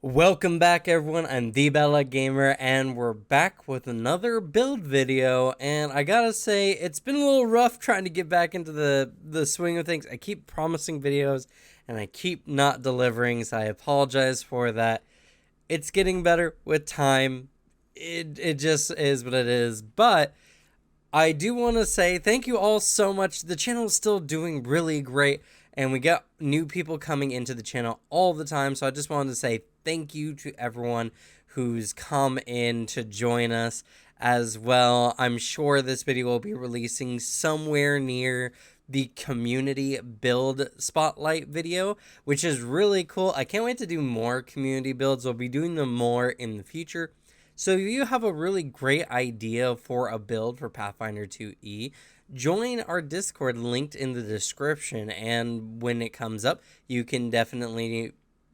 Welcome back everyone, I'm the Bella Gamer and we're back with another build video, and I gotta say it's been a little rough trying to get back into the swing of things. I keep promising videos and I keep not delivering, so I apologize for that. It's getting better with time. It just is what it is, but I do want to say thank you all so much. The channel is still doing really great, and we got new people coming into the channel all the time. So I just wanted to say thank you to everyone who's come in to join us as well. I'm sure this video will be releasing somewhere near the community build spotlight video, which is really cool. I can't wait to do more community builds. We'll be doing them more in the future. So if you have a really great idea for a build for Pathfinder 2e, join our Discord linked in the description, and when it comes up, you can definitely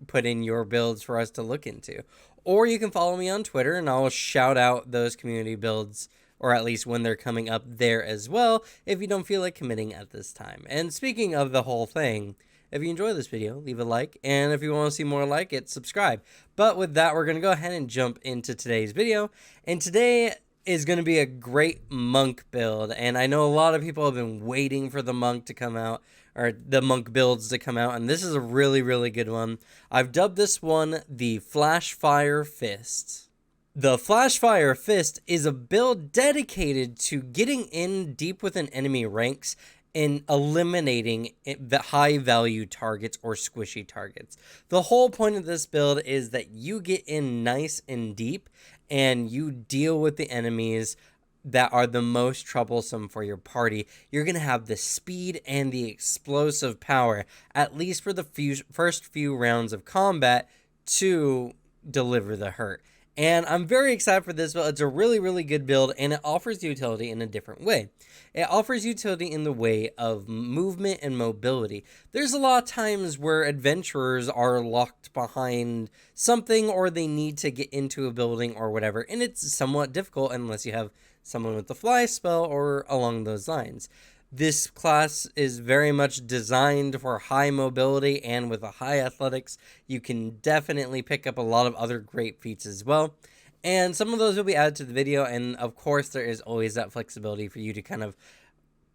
put in your builds for us to look into. Or you can follow me on Twitter and I'll shout out those community builds, or at least when they're coming up there as well, if you don't feel like committing at this time. And speaking of the whole thing, if you enjoy this video, leave a like, and if you want to see more like it, subscribe. But with that, we're going to go ahead and jump into today's video. And today is going to be a great monk build, and I know a lot of people have been waiting for the monk to come out, or the monk builds to come out, and this is a really good one. I've dubbed this one the Flashfire Fist. The Flashfire Fist is a build dedicated to getting in deep within enemy ranks and eliminating the high value targets or squishy targets. The whole point of this build is that you get in nice and deep and you deal with the enemies that are the most troublesome for your party. You're going to have the speed and the explosive power, at least for the first few rounds of combat, to deliver the hurt. And I'm very excited for this build. It's a really good build, and it offers utility in a different way. It offers utility in the way of movement and mobility. There's a lot of times where adventurers are locked behind something, or they need to get into a building or whatever, and it's somewhat difficult unless you have someone with the fly spell or along those lines. This class is very much designed for high mobility, and with a high athletics, you can definitely pick up a lot of other great feats as well. And some of those will be added to the video, and of course there is always that flexibility for you to kind of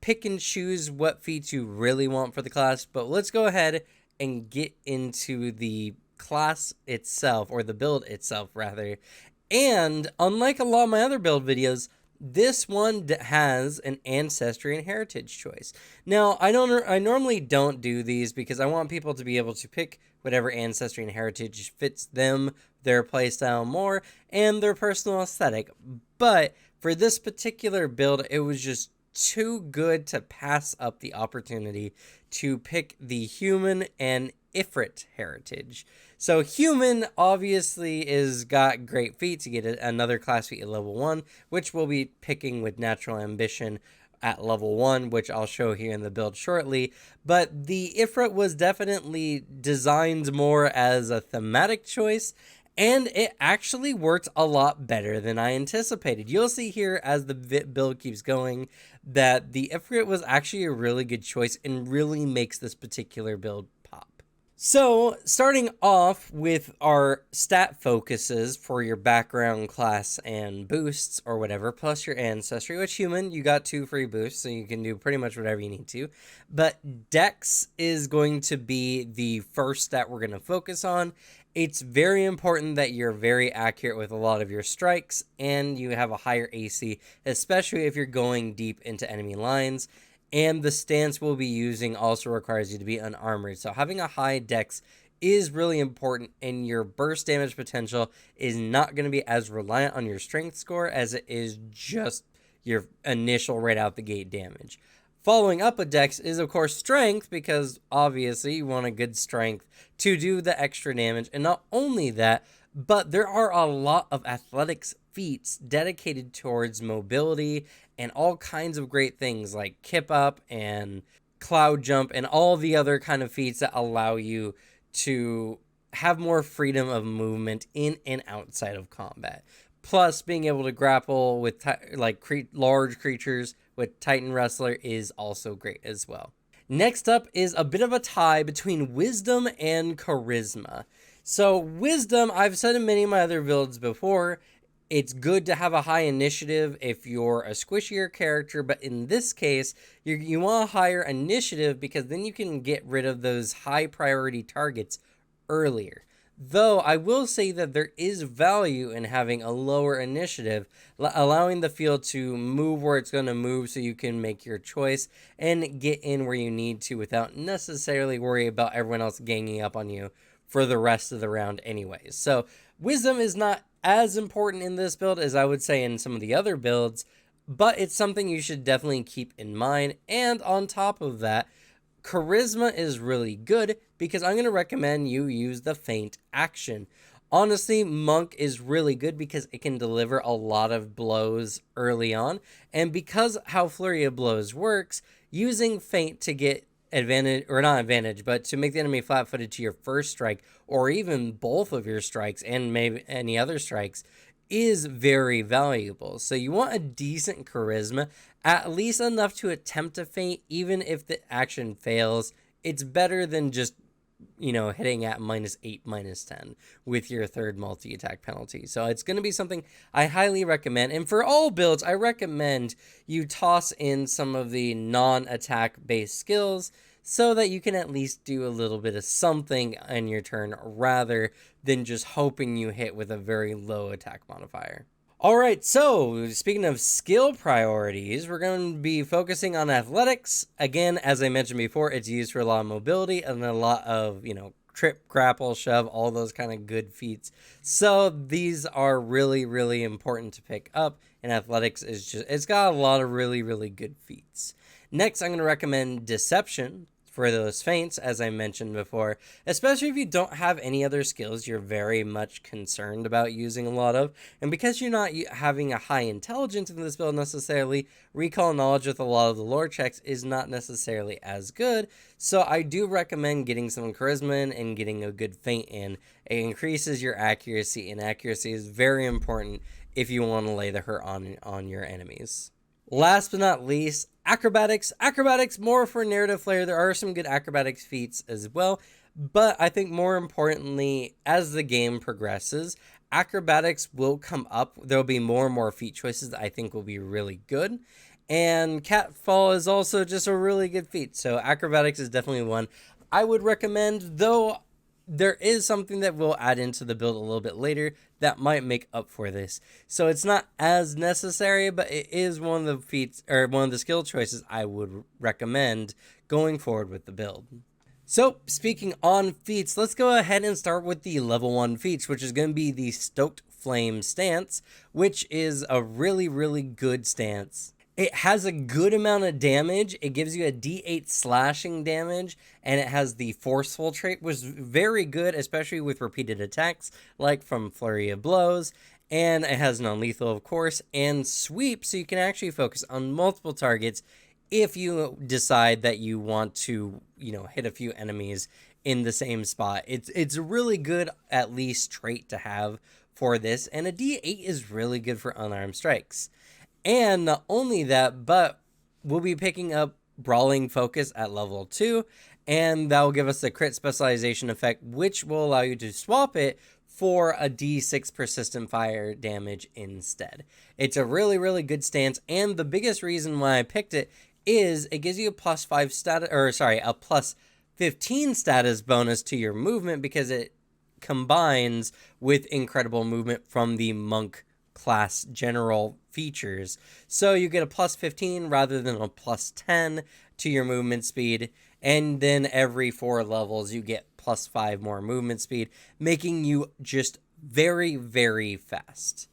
pick and choose what feats you really want for the class. But let's go ahead and get into the class itself, or the build itself rather. And unlike a lot of my other build videos, this one has an ancestry and heritage choice. Now, I normally don't do these because I want people to be able to pick whatever ancestry and heritage fits them, their playstyle more, and their personal aesthetic. But for this particular build, it was just too good to pass up the opportunity to pick the human and Ifrit heritage. So human obviously is got great feats. You get another class feat at level 1, which we'll be picking with natural ambition at level 1, which I'll show here in the build shortly. But the Ifrit was definitely designed more as a thematic choice, and it actually worked a lot better than I anticipated. You'll see here as the build keeps going that the Ifrit was actually a really good choice and really makes this particular build pop. So, starting off with our stat focuses for your background class and boosts or whatever, plus your ancestry, which human, you got 2 free boosts, so you can do pretty much whatever you need to. But Dex is going to be the first stat we're going to focus on. It's very important that you're very accurate with a lot of your strikes and you have a higher AC, especially if you're going deep into enemy lines. And the stance we'll be using also requires you to be unarmored. So having a high dex is really important, and your burst damage potential is not going to be as reliant on your strength score as it is just your initial right out the gate damage. Following up a dex is of course strength, because obviously you want a good strength to do the extra damage. And not only that, but there are a lot of athletics feats dedicated towards mobility and all kinds of great things like kip up and cloud jump and all the other kind of feats that allow you to have more freedom of movement in and outside of combat. Plus, being able to grapple with large creatures with Titan Wrestler is also great as well. Next up is a bit of a tie between wisdom and charisma. So Wisdom, I've said in many of my other builds before, it's good to have a high initiative if you're a squishier character, but in this case, you want a higher initiative because then you can get rid of those high priority targets earlier. Though I will say that there is value in having a lower initiative, allowing the field to move where it's going to move so you can make your choice and get in where you need to without necessarily worry about everyone else ganging up on you for the rest of the round anyways. So Wisdom is not as important in this build as I would say in some of the other builds, but it's something you should definitely keep in mind. And on top of that, Charisma is really good because I'm going to recommend you use the Feint action. Honestly, Monk is really good because it can deliver a lot of blows early on. And because how Flurry of Blows works, using Feint to get advantage, or not advantage, but to make the enemy flat-footed to your first strike, or even both of your strikes and maybe any other strikes, is very valuable. So you want a decent charisma, at least enough to attempt to feint, even if the action fails. It's better than just, hitting at -8, -10 with your third multi-attack penalty. So it's going to be something I highly recommend. And for all builds, I recommend you toss in some of the non-attack based skills so that you can at least do a little bit of something in your turn rather than just hoping you hit with a very low attack modifier. All right, so speaking of skill priorities, we're going to be focusing on athletics. Again, as I mentioned before, it's used for a lot of mobility and a lot of, trip, grapple, shove, all those kind of good feats. So these are really, really important to pick up. And athletics it's got a lot of really, really good feats. Next, I'm going to recommend Deception for those feints, as I mentioned before, especially if you don't have any other skills you're very much concerned about using a lot of. And because you're not having a high intelligence in this build necessarily, recall knowledge with a lot of the lore checks is not necessarily as good. So I do recommend getting some charisma in and getting a good feint in. It increases your accuracy, and accuracy is very important if you want to lay the hurt on your enemies. Last but not least, acrobatics. Acrobatics, more for narrative flair. There are some good acrobatics feats as well, but I think more importantly, as the game progresses, acrobatics will come up. There'll be more and more feat choices that I think will be really good. And catfall is also just a really good feat. So acrobatics is definitely one I would recommend, though there is something that we'll add into the build a little bit later that might make up for this. So it's not as necessary, but it is one of the feats, or one of the skill choices I would recommend going forward with the build. So speaking on feats, let's go ahead and start with the level 1 feats, which is going to be the Stoked Flame stance, which is a really, really good stance. It has a good amount of damage. It gives you a D8 slashing damage, and it has the Forceful trait, which is very good, especially with repeated attacks, like from Flurry of Blows. And it has non-lethal, of course, and Sweep, so you can actually focus on multiple targets if you decide that you want to, hit a few enemies in the same spot. It's a really good, at least, trait to have for this, and a D8 is really good for unarmed strikes. And not only that, but we'll be picking up Brawling Focus at level 2, and that will give us the crit specialization effect, which will allow you to swap it for a D6 persistent fire damage instead. It's a really, really good stance, and the biggest reason why I picked it is it gives you a +5 status, a +15 status bonus to your movement because it combines with incredible movement from the monk class general features. So you get a +15 rather than a +10 to your movement speed, and then every 4 levels you get +5 more movement speed, making you just very, very fast.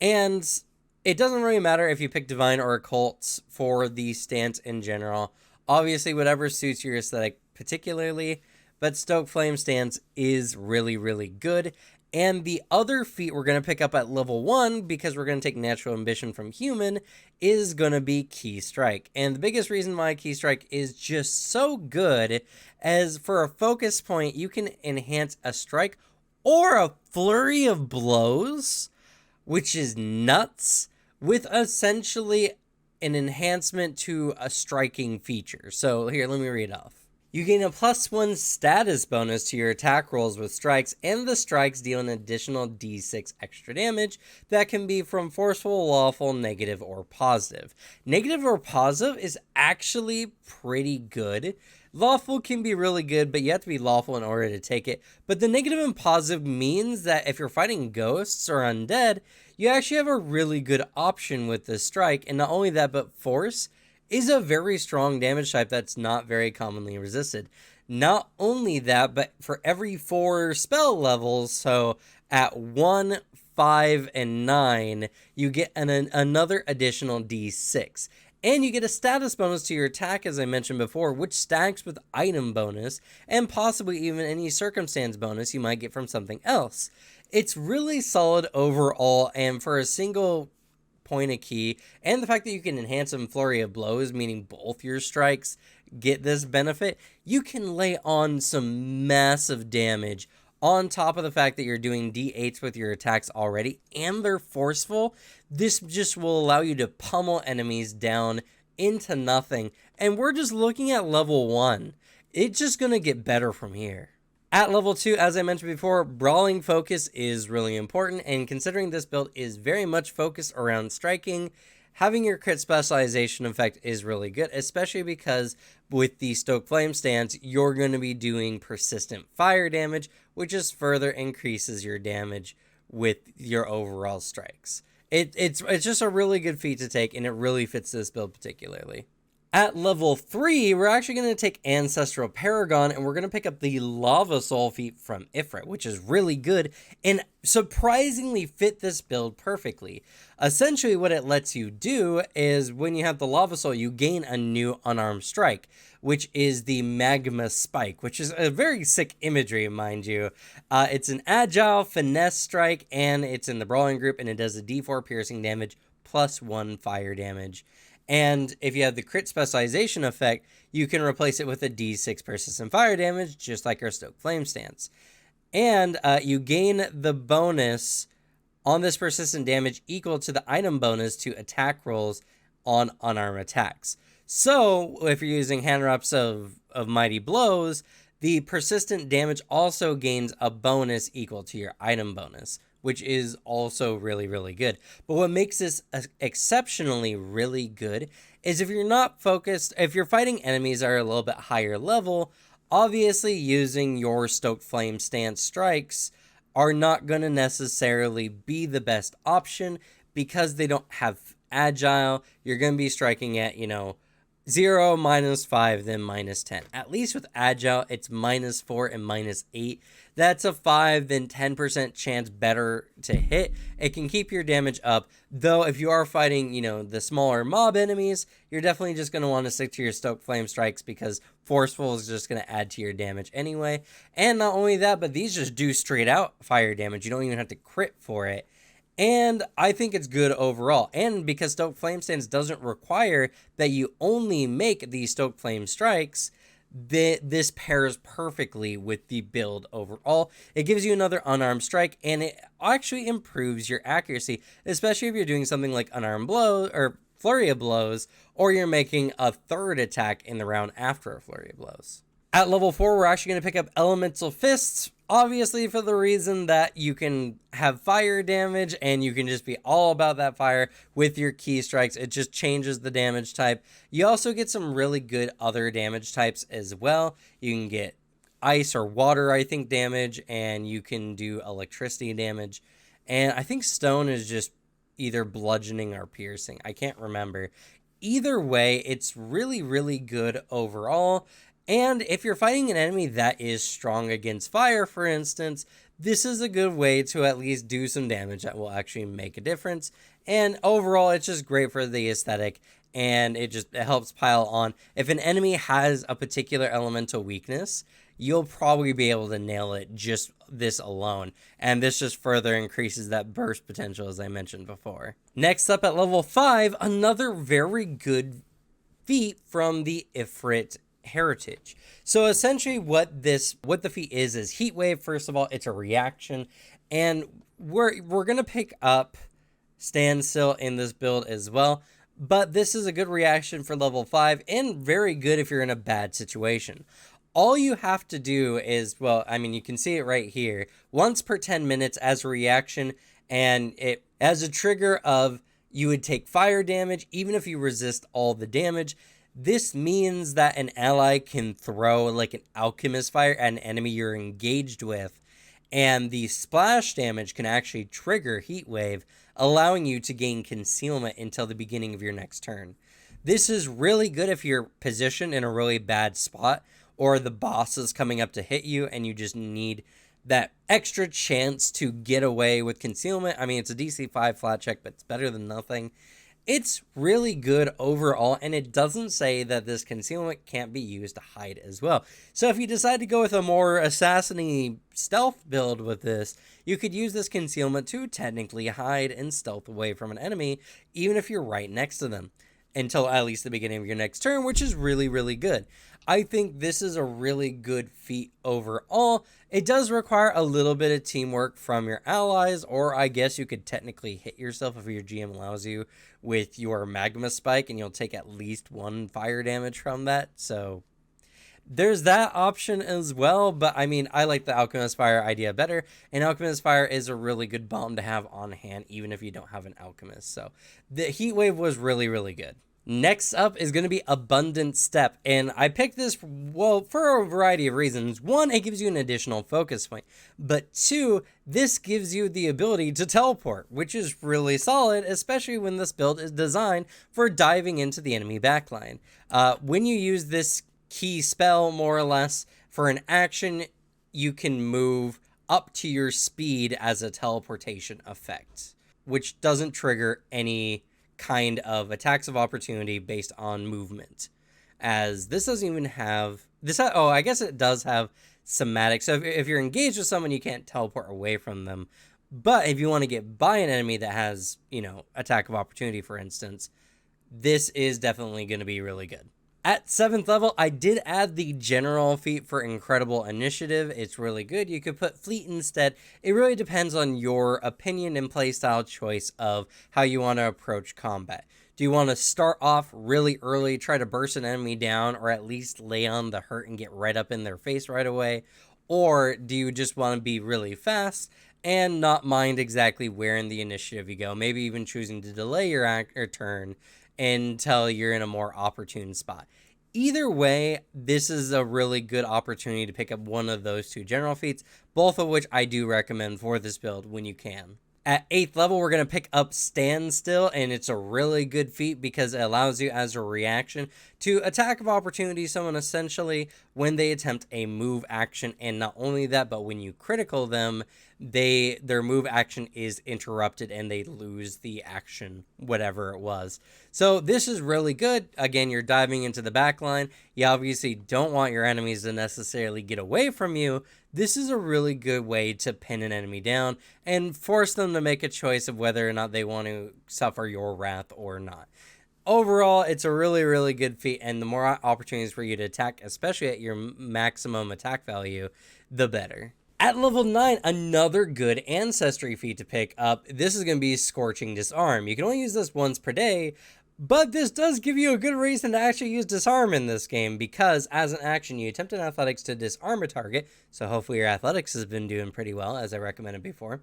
And it doesn't really matter if you pick Divine or Occult for the stance in general. Obviously, whatever suits your aesthetic particularly, but Stoked Flame stance is really, really good. And the other feat we're going to pick up at level 1, because we're going to take Natural Ambition from Human, is going to be Key Strike. And the biggest reason why Key Strike is just so good, as for a focus point, you can enhance a strike or a flurry of blows, which is nuts, with essentially an enhancement to a striking feature. So here, let me read off. You gain a +1 status bonus to your attack rolls with strikes, and the strikes deal an additional d6 extra damage that can be from forceful, lawful, negative, or positive. Negative or positive is actually pretty good. Lawful can be really good, but you have to be lawful in order to take it. But the negative and positive means that if you're fighting ghosts or undead, you actually have a really good option with this strike, and not only that, but force is a very strong damage type that's not very commonly resisted. Not only that, but for every 4 spell levels, so at 1, 5, and 9, you get another additional d6. And you get a status bonus to your attack, as I mentioned before, which stacks with item bonus, and possibly even any circumstance bonus you might get from something else. It's really solid overall, and for a single point of key, and the fact that you can enhance them flurry of blows, meaning both your strikes get this benefit, you can lay on some massive damage on top of the fact that you're doing d8s with your attacks already, and they're forceful. This just will allow you to pummel enemies down into nothing, and we're just looking at level 1. It's just gonna get better from here. At level 2, as I mentioned before, Brawling Focus is really important, and considering this build is very much focused around striking, having your crit specialization effect is really good, especially because with the Stoked Flame stance, you're going to be doing persistent fire damage, which just further increases your damage with your overall strikes. It's just a really good feat to take, and it really fits this build particularly. At level 3, we're actually going to take Ancestral Paragon, and we're going to pick up the Lavasoul feat from Ifrit, which is really good and surprisingly fit this build perfectly. Essentially, what it lets you do is when you have the Lavasoul, you gain a new unarmed strike, which is the Magma Spike, which is a very sick imagery, mind you. It's an agile finesse strike, and it's in the Brawling group, and it does a d4 piercing damage plus 1 fire damage. And if you have the crit specialization effect, you can replace it with a d6 persistent fire damage, just like our Stoked Flame stance. And you gain the bonus on this persistent damage equal to the item bonus to attack rolls on unarmed attacks. So if you're using hand wraps of Mighty Blows, the persistent damage also gains a bonus equal to your item bonus, which is also really, really good. But what makes this exceptionally really good is if you're not focused, if you're fighting enemies that are a little bit higher level, obviously using your Stoked Flame stance strikes are not going to necessarily be the best option because they don't have agile. You're going to be striking at, 0, -5, then -10. At least with agile, it's -4 and -8. That's a 5, then 10% chance better to hit. It can keep your damage up, though if you are fighting, the smaller mob enemies, you're definitely just going to want to stick to your Stoked Flame strikes because forceful is just going to add to your damage anyway. And not only that, but these just do straight out fire damage. You don't even have to crit for it. And I think it's good overall. And because Stoked Flame stance doesn't require that you only make these Stoked Flame strikes, this pairs perfectly with the build overall. It gives you another unarmed strike, and it actually improves your accuracy, especially if you're doing something like unarmed blow or flurry of blows, or you're making a third attack in the round after a flurry of blows. At level 4, we're actually going to pick up Elemental Fists, obviously for the reason that you can have fire damage and you can just be all about that fire with your key strikes. It just changes the damage type. You also get some really good other damage types as well. You can get ice or water, I think, damage, and you can do electricity damage. And I think stone is just either bludgeoning or piercing. I can't remember. Either way, it's really, really good overall. And if you're fighting an enemy that is strong against fire, for instance, this is a good way to at least do some damage that will actually make a difference. And overall, it's just great for the aesthetic, and it helps pile on. If an enemy has a particular elemental weakness, you'll probably be able to nail it just this alone. And this just further increases that burst potential, as I mentioned before. Next up at level 5, another very good feat from the Ifrit heritage. So essentially what the feat is Heatwave. First of all, it's a reaction, and we're gonna pick up Standstill in this build as well, but this is a good reaction for level 5 and very good if you're in a bad situation. All you have to do is, well, I mean, you can see it right here, once per 10 minutes as a reaction, and it as a trigger of you would take fire damage even if you resist all the damage. This means that an ally can throw like an alchemist fire at an enemy you're engaged with, and the splash damage can actually trigger Heatwave, allowing you to gain concealment until the beginning of your next turn. This is really good if you're positioned in a really bad spot, or the boss is coming up to hit you and you just need that extra chance to get away with concealment. I mean, it's a DC 5 flat check, but it's better than nothing. It's really good overall, and it doesn't say that this concealment can't be used to hide as well. So if you decide to go with a more assassin-y stealth build with this, you could use this concealment to technically hide and stealth away from an enemy, even if you're right next to them, until at least the beginning of your next turn, which is really, really good. I think this is a really good feat overall. It does require a little bit of teamwork from your allies, or I guess you could technically hit yourself if your GM allows you with your magma spike, and you'll take at least 1 fire damage from that. So there's that option as well, but I mean, I like the Alchemist Fire idea better, and Alchemist Fire is a really good bomb to have on hand, even if you don't have an Alchemist. So the Heatwave was really, really good. Next up is going to be Abundant Step, and I picked this, well, for a variety of reasons. One, it gives you an additional focus point, but 2, this gives you the ability to teleport, which is really solid, especially when this build is designed for diving into the enemy backline. When you use this key spell, more or less, for an action, you can move up to your speed as a teleportation effect, which doesn't trigger any kind of attacks of opportunity based on movement, as this doesn't even have this. Oh, I guess it does have somatic. So if you're engaged with someone, you can't teleport away from them. But if you want to get by an enemy that has, attack of opportunity, for instance, this is definitely going to be really good. At 7th level, I did add the general feat for Incredible Initiative. It's really good. You could put Fleet instead. It really depends on your opinion and playstyle choice of how you want to approach combat. Do you want to start off really early, try to burst an enemy down, or at least lay on the hurt and get right up in their face right away? Or do you just want to be really fast and not mind exactly where in the initiative you go? Maybe even choosing to delay your turn until you're in a more opportune spot. Either way, this is a really good opportunity to pick up one of those 2 general feats, both of which I do recommend for this build when you can. At 8th level, we're going to pick up Standstill, and it's a really good feat because it allows you as a reaction to attack of opportunity someone essentially when they attempt a move action, and not only that, but when you critical them, their move action is interrupted and they lose the action, whatever it was. So this is really good. Again, you're diving into the back line. You obviously don't want your enemies to necessarily get away from you. This is a really good way to pin an enemy down and force them to make a choice of whether or not they want to suffer your wrath or not. Overall, it's a really, really good feat, and the more opportunities for you to attack, especially at your maximum attack value, the better. At level 9, another good Ancestry feat to pick up. This is going to be Scorching Disarm. You can only use this once per day, but this does give you a good reason to actually use Disarm in this game, because as an action, you attempt in Athletics to disarm a target, so hopefully your Athletics has been doing pretty well, as I recommended before.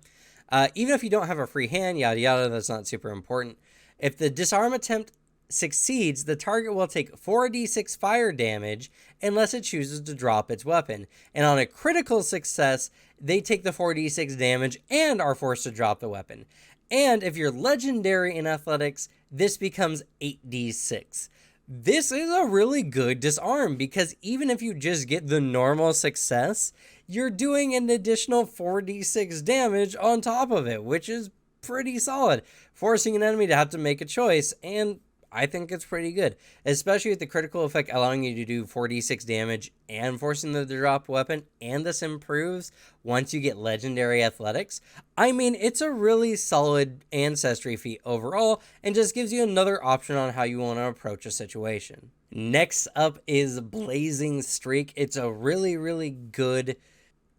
Even if you don't have a free hand, yada yada, that's not super important. If the disarm attempt succeeds, the target will take 4d6 fire damage unless it chooses to drop its weapon. And on a critical success, they take the 4d6 damage and are forced to drop the weapon. And if you're legendary in Athletics, this becomes 8d6. This is a really good disarm, because even if you just get the normal success, you're doing an additional 4d6 damage on top of it, which is pretty solid, forcing an enemy to have to make a choice, and I think it's pretty good, especially with the critical effect allowing you to do 4d6 damage and forcing them to drop weapon, and this improves once you get legendary Athletics. I mean, it's a really solid Ancestry feat overall, and just gives you another option on how you want to approach a situation. Next up is Blazing Streak. It's a really, really good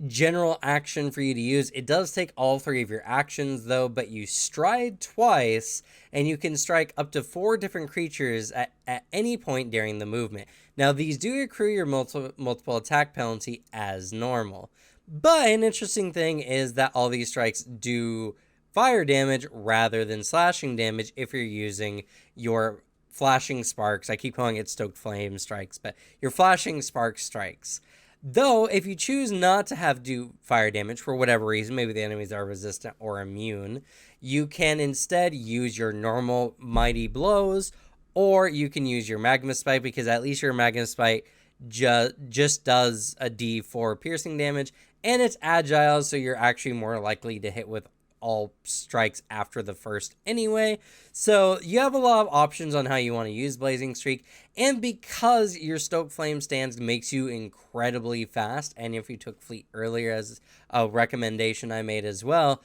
general action for you to use. It does take all 3 of your actions though, but you stride twice and you can strike up to 4 different creatures at any point during the movement. Now, these do accrue your multiple attack penalty as normal. But an interesting thing is that all these strikes do fire damage rather than slashing damage if you're using your flashing sparks. I keep calling it stoked flame strikes, but your flashing spark strikes. Though, if you choose not to have do fire damage for whatever reason, maybe the enemies are resistant or immune, you can instead use your normal mighty blows, or you can use your magma spike, because at least your magma spike just does a d4 piercing damage, and it's agile, so you're actually more likely to hit with all strikes after the first anyway. So you have a lot of options on how you want to use Blazing Streak, and because your Stoked Flame stance makes you incredibly fast, and if you took Fleet earlier as a recommendation I made as well,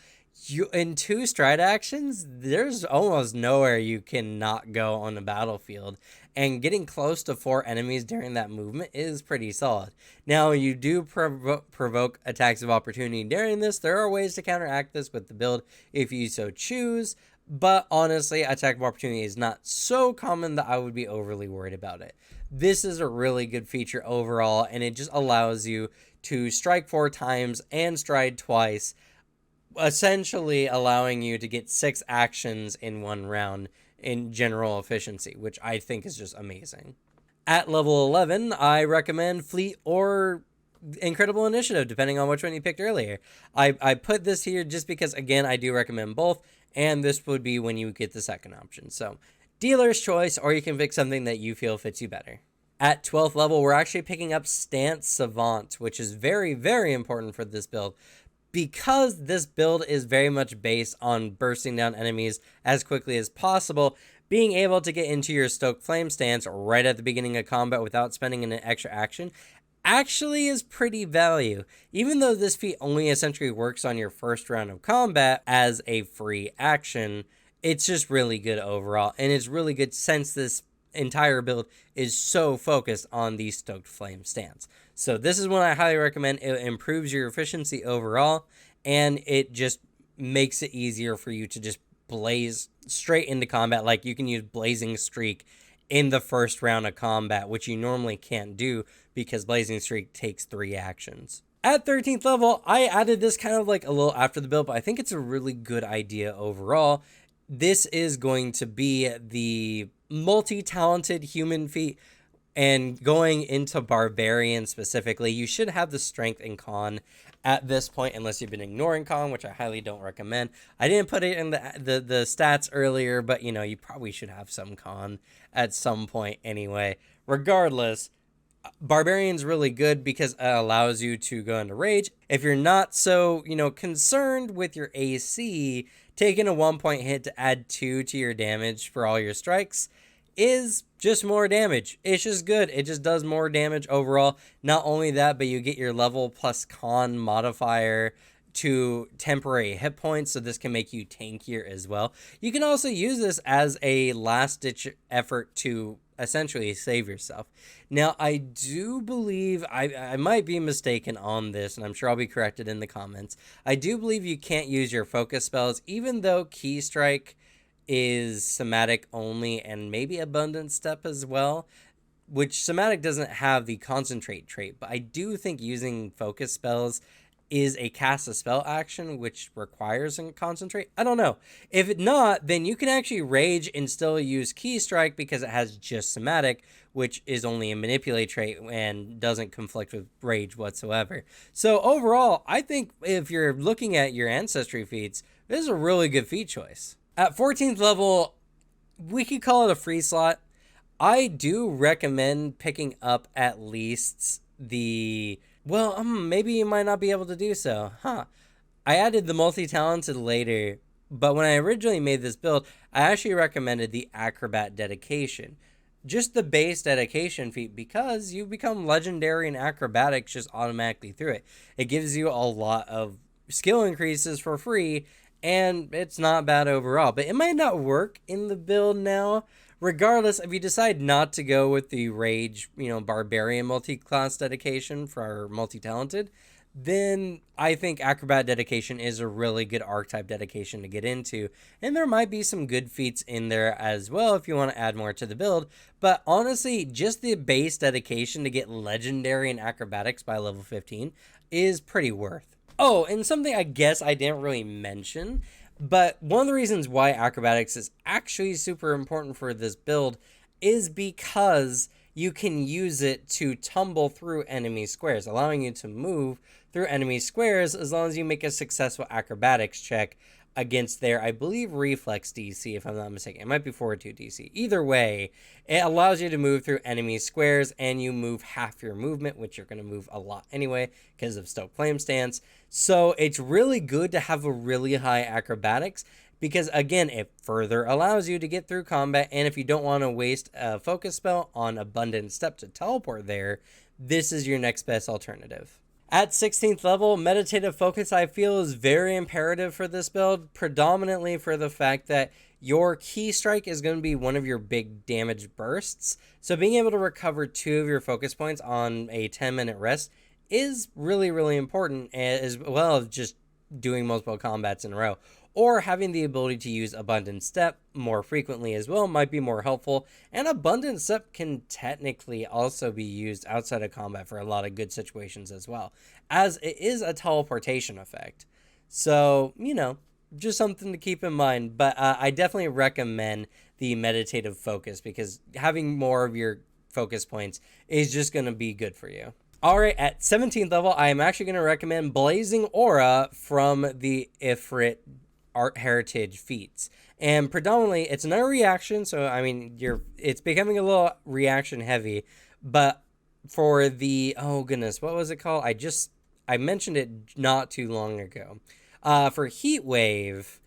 you in 2 stride actions, there's almost nowhere you cannot go on the battlefield, and getting close to 4 enemies during that movement is pretty solid. Now, you do provoke attacks of opportunity during this. There are ways to counteract this with the build if you so choose, but honestly, attack of opportunity is not so common that I would be overly worried about it. This is a really good feature overall, and it just allows you to strike 4 times and stride twice, essentially allowing you to get 6 actions in 1 round in general efficiency, which I think is just amazing. At level 11, I recommend Fleet or Incredible Initiative, depending on which one you picked earlier. I put this here just because, again, I do recommend both, and this would be when you get the second option. So, dealer's choice, or you can pick something that you feel fits you better. At 12th level, we're actually picking up Stance Savant, which is very, very important for this build, because this build is very much based on bursting down enemies as quickly as possible. Being able to get into your Stoked Flame stance right at the beginning of combat without spending an extra action actually is pretty value. Even though this feat only essentially works on your first round of combat as a free action, it's just really good overall, and it's really good since this entire build is so focused on the Stoked Flame stance. So this is one I highly recommend. It improves your efficiency overall, and it just makes it easier for you to just blaze straight into combat. Like, you can use Blazing Streak in the first round of combat, which you normally can't do because Blazing Streak takes 3 actions. At 13th level, I added this kind of like a little after the build, but I think it's a really good idea overall. This is going to be the Multitalented Human feat. And going into Barbarian specifically, you should have the strength and con at this point, unless you've been ignoring con, which I highly don't recommend. I didn't put it in the stats earlier, but you probably should have some con at some point anyway. Regardless, Barbarian's really good because it allows you to go into rage. If you're not so, concerned with your AC, taking a 1-point hit to add 2 to your damage for all your strikes is just more damage. It's just good. It just does more damage overall. Not only that, but you get your level plus con modifier to temporary hit points, so this can make you tankier as well. You can also use this as a last-ditch effort to essentially save yourself. Now, I do believe, I might be mistaken on this, and I'm sure I'll be corrected in the comments. I do believe you can't use your focus spells, even though Key Strike is somatic only and maybe Abundant Step as well, which somatic doesn't have the concentrate trait, but I do think using focus spells is a cast a spell action which requires a concentrate. I don't know. If not, then you can actually rage and still use Key Strike because it has just somatic, which is only a manipulate trait and doesn't conflict with rage whatsoever. So overall, I think if you're looking at your Ancestry feats, this is a really good feat choice. At 14th level, we could call it a free slot. I do recommend picking up at least the... Well, maybe you might not be able to do so. I added the Multitalented later, but when I originally made this build, I actually recommended the Acrobat Dedication. Just the base dedication feat, because you become legendary in acrobatics just automatically through it. It gives you a lot of skill increases for free, and it's not bad overall, but it might not work in the build now. Regardless, if you decide not to go with the Rage, Barbarian multi-class dedication for our Multitalented, then I think Acrobat Dedication is a really good archetype dedication to get into. And there might be some good feats in there as well if you want to add more to the build. But honestly, just the base dedication to get Legendary in Acrobatics by level 15 is pretty worth. Oh, and something I guess I didn't really mention, but one of the reasons why Acrobatics is actually super important for this build is because you can use it to tumble through enemy squares, allowing you to move through enemy squares as long as you make a successful acrobatics check against their, I believe, reflex DC, if I'm not mistaken. It might be forward 2 DC. Either way, it allows you to move through enemy squares, and you move half your movement, which you're going to move a lot anyway because of Stoked Flame Stance. So it's really good to have a really high acrobatics, because again, it further allows you to get through combat, and if you don't want to waste a focus spell on Abundant Step to teleport there, this is your next best alternative. At 16th level, Meditative Focus I feel is very imperative for this build, predominantly for the fact that your key strike is going to be one of your big damage bursts, so being able to recover 2 of your focus points on a 10-minute rest is really, really important, as well as just doing multiple combats in a row. Or having the ability to use Abundant Step more frequently as well might be more helpful. And Abundant Step can technically also be used outside of combat for a lot of good situations as well, as it is a teleportation effect. So, you know, just something to keep in mind. But I definitely recommend the Meditative Focus, because having more of your focus points is just going to be good for you. Alright, at 17th level, I am actually going to recommend Blazing Aura from the Ifrit Art Heritage Feats. And predominantly, it's another reaction, so I mean, it's becoming a little reaction heavy, but for the, oh goodness, what was it called? I mentioned it not too long ago. For Heatwave,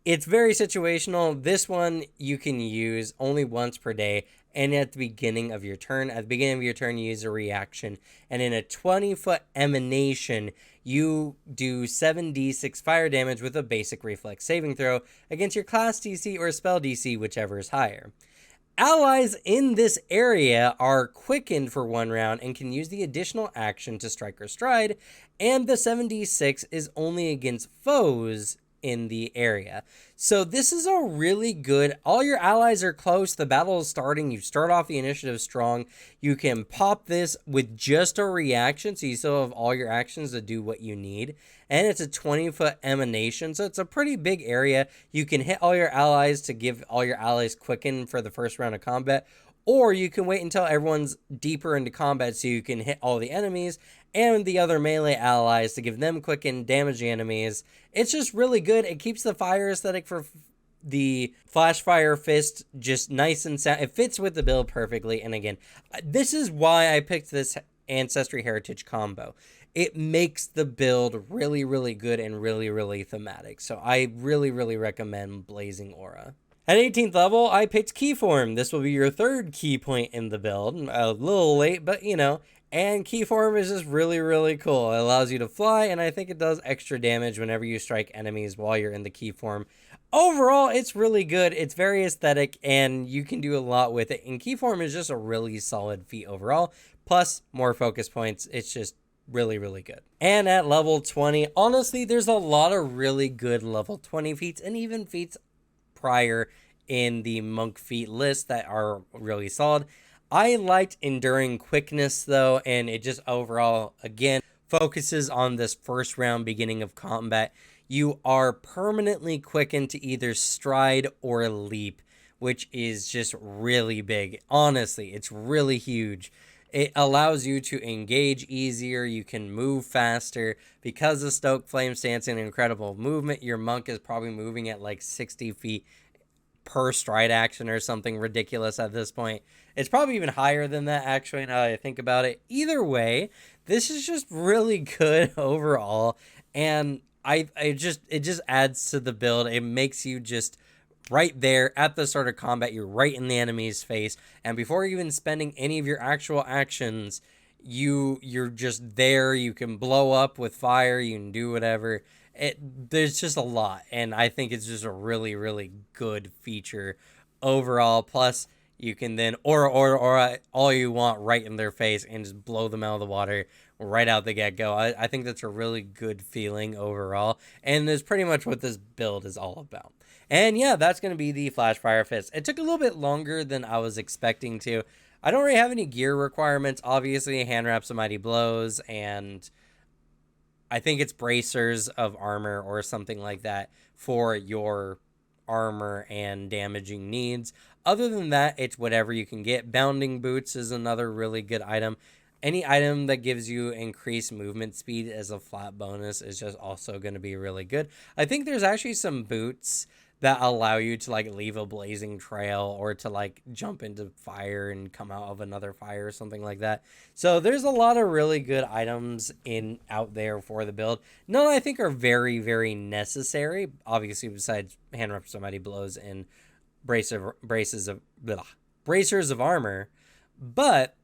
it's very situational. This one you can use only once per day, and at the beginning of your turn. At the beginning of your turn, you use a reaction, and in a 20-foot emanation, you do 7d6 fire damage with a basic reflex saving throw against your class DC or spell DC, whichever is higher. Allies in this area are quickened for 1 round and can use the additional action to strike or stride, and the 7d6 is only against foes in the area. So this is a really good, all your allies are close, the battle is starting, you start off the initiative strong, you can pop this with just a reaction, so you still have all your actions to do what you need, and it's a 20-foot emanation, so it's a pretty big area. You can hit all your allies to give all your allies quicken for the first round of combat, or you can wait until everyone's deeper into combat so you can hit all the enemies and the other melee allies to give them quicken, damage the enemies. It's just really good. It keeps the fire aesthetic for the Flash Fire Fist just nice and sound. It fits with the build perfectly. And again, this is why I picked this Ancestry Heritage combo. It makes the build really, really good and really, really thematic. So I really, really recommend Blazing Aura. At 18th level, I picked Keyform. This will be your 3rd key point in the build. A little late, but you know. And Keyform is just really, really cool. It allows you to fly, and I think it does extra damage whenever you strike enemies while you're in the Keyform. Overall, it's really good. It's very aesthetic, and you can do a lot with it. And Keyform is just a really solid feat overall. Plus, more focus points. It's just really, really good. And at level 20, honestly, there's a lot of really good level 20 feats, and even feats prior in the monk feat list that are really solid. I liked Enduring Quickness though, and it just overall, again, focuses on this first round beginning of combat. You are permanently quickened to either stride or leap, which is just really big. Honestly, it's really huge. It allows you to engage easier, you can move faster. Because of Stoked Flame Stance and incredible movement, your monk is probably moving at like 60 feet per stride action or something ridiculous at this point. It's probably even higher than that, actually, now that I think about it. Either way, this is just really good overall, and it just adds to the build. It makes you just right there at the start of combat. You're right in the enemy's face, and before even spending any of your actual actions, you're just there. You can blow up with fire. You can do whatever. There's just a lot, and I think it's just a really, really good feature overall. Plus, you can then aura all you want right in their face and just blow them out of the water right out the get-go. I think that's a really good feeling overall, and is pretty much what this build is all about. And yeah, that's going to be the Flash Fire Fist. It took a little bit longer than I was expecting to. I don't really have any gear requirements. Obviously, hand wraps of mighty blows, and I think it's bracers of armor or something like that for your armor and damaging needs. Other than that, it's whatever you can get. Bounding boots is another really good item. Any item that gives you increased movement speed as a flat bonus is just also going to be really good. I think there's actually some boots that allow you to like leave a blazing trail or to like jump into fire and come out of another fire or something like that. So there's a lot of really good items in out there for the build. None I think are very, very necessary. Obviously, besides hand wraps of mighty blows and bracers of armor, but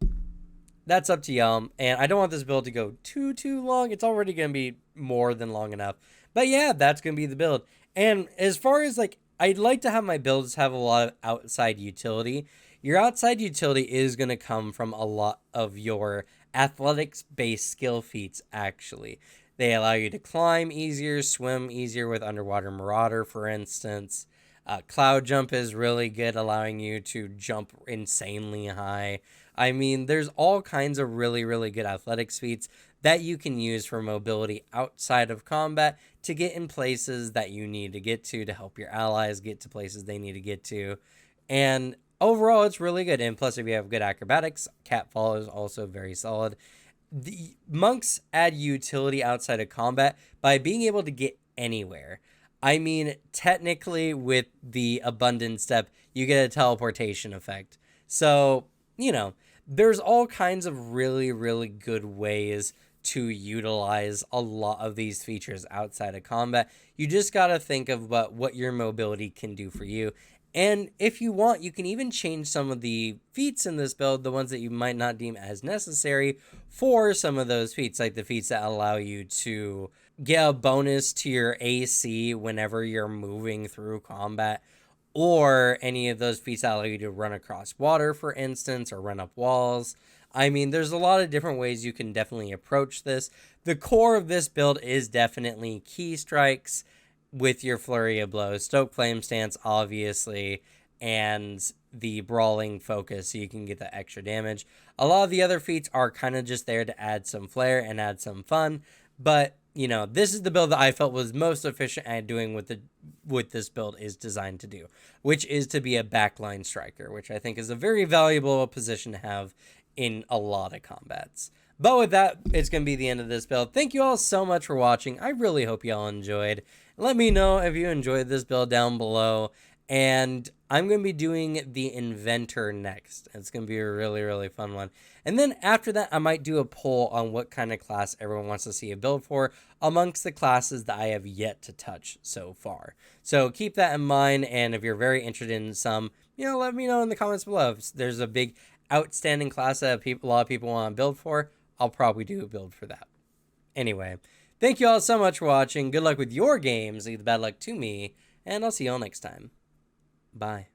that's up to y'all. And I don't want this build to go too long. It's already gonna be more than long enough. But yeah, that's gonna be the build. And as far as like, I'd like to have my builds have a lot of outside utility. Your outside utility is going to come from a lot of your athletics-based skill feats, actually. They allow you to climb easier, swim easier with Underwater Marauder, for instance. Cloud Jump is really good, allowing you to jump insanely high. I mean, there's all kinds of really, really good athletics feats that you can use for mobility outside of combat to get in places that you need to get to help your allies get to places they need to get to. And overall, it's really good. And plus, if you have good acrobatics, Catfall is also very solid. The monks add utility outside of combat by being able to get anywhere. I mean, technically, with the abundant step, you get a teleportation effect. So, you know, there's all kinds of really, really good ways to utilize a lot of these features outside of combat. You just got to think of what your mobility can do for you. And if you want, you can even change some of the feats in this build, the ones that you might not deem as necessary, for some of those feats, like the feats that allow you to get a bonus to your AC whenever you're moving through combat, or any of those feats that allow you to run across water, for instance, or run up walls. I mean, there's a lot of different ways you can definitely approach this. The core of this build is definitely key strikes with your flurry of blows, Stoked Flame Stance, obviously, and the Brawling Focus, so you can get the extra damage. A lot of the other feats are kind of just there to add some flair and add some fun, but you know, this is the build that I felt was most efficient at doing what this build is designed to do, which is to be a backline striker, which I think is a very valuable position to have in a lot of combats. But with that, it's going to be the end of this build. Thank you all so much for watching. I really hope you all enjoyed. Let me know if you enjoyed this build down below. And I'm going to be doing the Inventor next. It's going to be a really, really fun one. And then after that, I might do a poll on what kind of class everyone wants to see a build for amongst the classes that I have yet to touch so far. So keep that in mind. And if you're very interested in some, you know, let me know in the comments below. If there's a big outstanding class that a lot of people want to build for, I'll probably do a build for that. Anyway, thank you all so much for watching. Good luck with your games. Leave the bad luck to me. And I'll see you all next time. Bye.